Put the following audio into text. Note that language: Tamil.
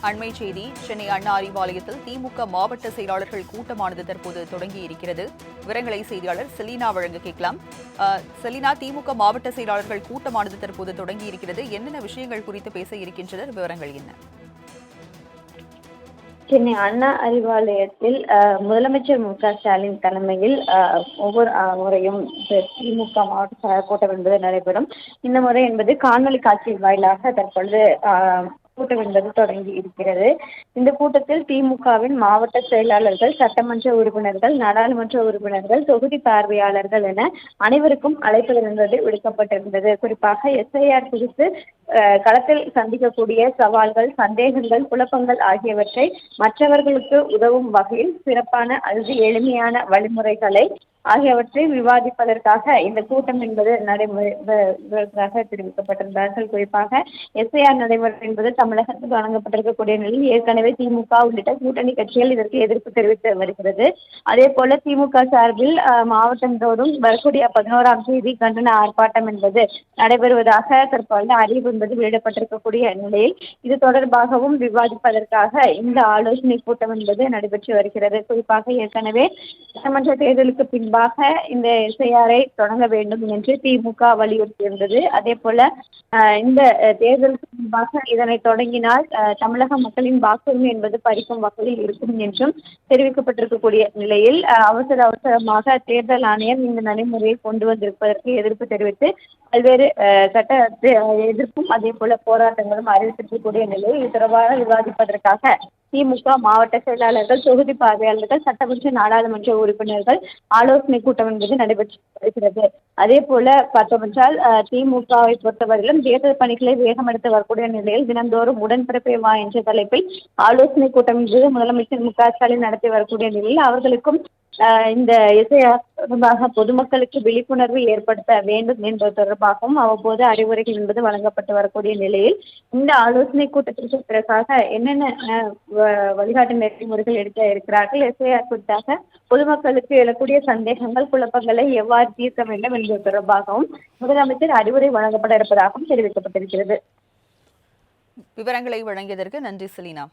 அண்மை செய்தி சென்னை அண்ணா அறிவாலயத்தில் திமுக மாவட்ட செயலாளர்கள் கூட்டமானது தற்போது தொடங்கியிருக்கிறது. விவரங்களை செய்தியாளர் செலீனா வழங்க கேட்கலாம். செலீனா, திமுக மாவட்ட செயலாளர்கள் கூட்டமானது தற்போது தொடங்கியிருக்கிறது. என்னென்ன விஷயங்கள் குறித்து பேச இருக்கின்றனர்? விவரங்கள் என்ன? சென்னை அண்ணா அறிவாலயத்தில் முதலமைச்சர் மு.க.ஸ்டாலின் தலைமையில் ஒவ்வொரு முறையும் திமுக மாவட்ட கூட்டம் என்பது நடைபெறும். இந்த முறை என்பது காணொலி காட்சி வாயிலாக தற்பொழுது கூட்டம் என்பது தொடங்கி இருக்கிறது. இந்த கூட்டத்தில் திமுகவின் மாவட்ட செயலாளர்கள், சட்டமன்ற உறுப்பினர்கள், நாடாளுமன்ற உறுப்பினர்கள், தொகுதி பார்வையாளர்கள் என அனைவருக்கும் அழைப்பு என்பது விடுக்கப்பட்டிருந்தது. குறிப்பாக எஸ்ஐஆர் குறித்து களத்தில் சந்திக்கக்கூடிய சவால்கள், சந்தேகங்கள், குழப்பங்கள் ஆகியவற்றை மற்றவர்களுக்கு உதவும் வகையில் சிறப்பான அல்லது எளிமையான வழிமுறைகளை ஆகியவற்றை விவாதிப்பதற்காக இந்த கூட்டம் என்பது நடைமுறையாக தெரிவிக்கப்பட்டிருந்தார்கள். குறிப்பாக எஸ்ஐஆர் நடைமுறை என்பது தமிழகத்தில் வழங்கப்பட்டிருக்கக்கூடிய நிலையில் ஏற்கனவே திமுக உள்ளிட்ட கூட்டணி கட்சிகள் இதற்கு எதிர்ப்பு தெரிவித்து வருகிறது. அதே போல திமுக சார்பில் மாவட்டந்தோறும் வரக்கூடிய 11ஆம் தேதி கண்டன ஆர்ப்பாட்டம் என்பது நடைபெறுவதாக தற்போது அறிவு என்பது வெளியிடப்பட்டிருக்கக்கூடிய நிலையில் இது தொடர்பாகவும் விவாதிப்பதற்காக இந்த ஆலோசனை கூட்டம் என்பது நடைபெற்று வருகிறது. குறிப்பாக ஏற்கனவே சட்டமன்ற தேர்தலுக்கு பின்பாக இந்த எஸ்ஐஆரை தொடங்க வேண்டும் என்று திமுக வலியுறுத்தியிருந்தது. அதே போல இந்த தேர்தலுக்கு முன்பாக இதனை தொடங்கினால் தமிழக மக்களின் வாக்குரிமை என்பது பறிக்கும் வகையில் இருக்கும் என்றும் தெரிவிக்கப்பட்டிருக்கக்கூடிய நிலையில் அவசரமாக தேர்தல் ஆணையம் இந்த நடைமுறையை கொண்டு வந்திருப்பதற்கு எதிர்ப்பு தெரிவித்து பல்வேறு சட்ட எதிர்ப்பும் அதே போல போராட்டங்களும் அறிவித்திருக்கக்கூடிய நிலையில் இது தொடர்பாக விவாதிப்பதற்காக திமுக மாவட்ட செயலாளர்கள், தொகுதி பார்வையாளர்கள், சட்டமன்ற நாடாளுமன்ற உறுப்பினர்கள் ஆலோசனை கூட்டம் என்பது நடைபெற்று வருகிறது. அதே போல பார்த்தோமென்றால் திமுகவை பொறுத்தவரையிலும் தேர்தல் பணிகளை வேகமெடுத்து வரக்கூடிய நிலையில் தினந்தோறும் உடன்பிறப்பே வா என்ற தலைப்பில் ஆலோசனை கூட்டம் என்பது முதலமைச்சர் மு.க.ஸ்டாலின் நடத்தி வரக்கூடிய நிலையில் அவர்களுக்கும் இந்த எஸ்ஐஆர் தொடர்பாக பொதுமக்களுக்கு விழிப்புணர்வு ஏற்படுத்த வேண்டும் என்பது தொடர்பாகவும் அவ்வப்போது அறிவுரைகள் என்பது வழங்கப்பட்டு வரக்கூடிய நிலையில் இந்த ஆலோசனை கூட்டத்திற்கு பிறகாக என்னென்ன வழிகாட்டு நெறிமுறைகள் எடுக்க இருக்கிறார்கள், எஸ்ஐஆர் குறித்தாக பொதுமக்களுக்கு எழக்கூடிய சந்தேகங்கள், குழப்பங்களை எவ்வாறு தீர்க்க வேண்டும் என்பது தொடர்பாகவும் முதலமைச்சர் அறிவுரை வழங்கப்பட இருப்பதாகவும் தெரிவிக்கப்பட்டிருக்கிறது. விவரங்களை வழங்கியதற்கு நன்றி செலீனா.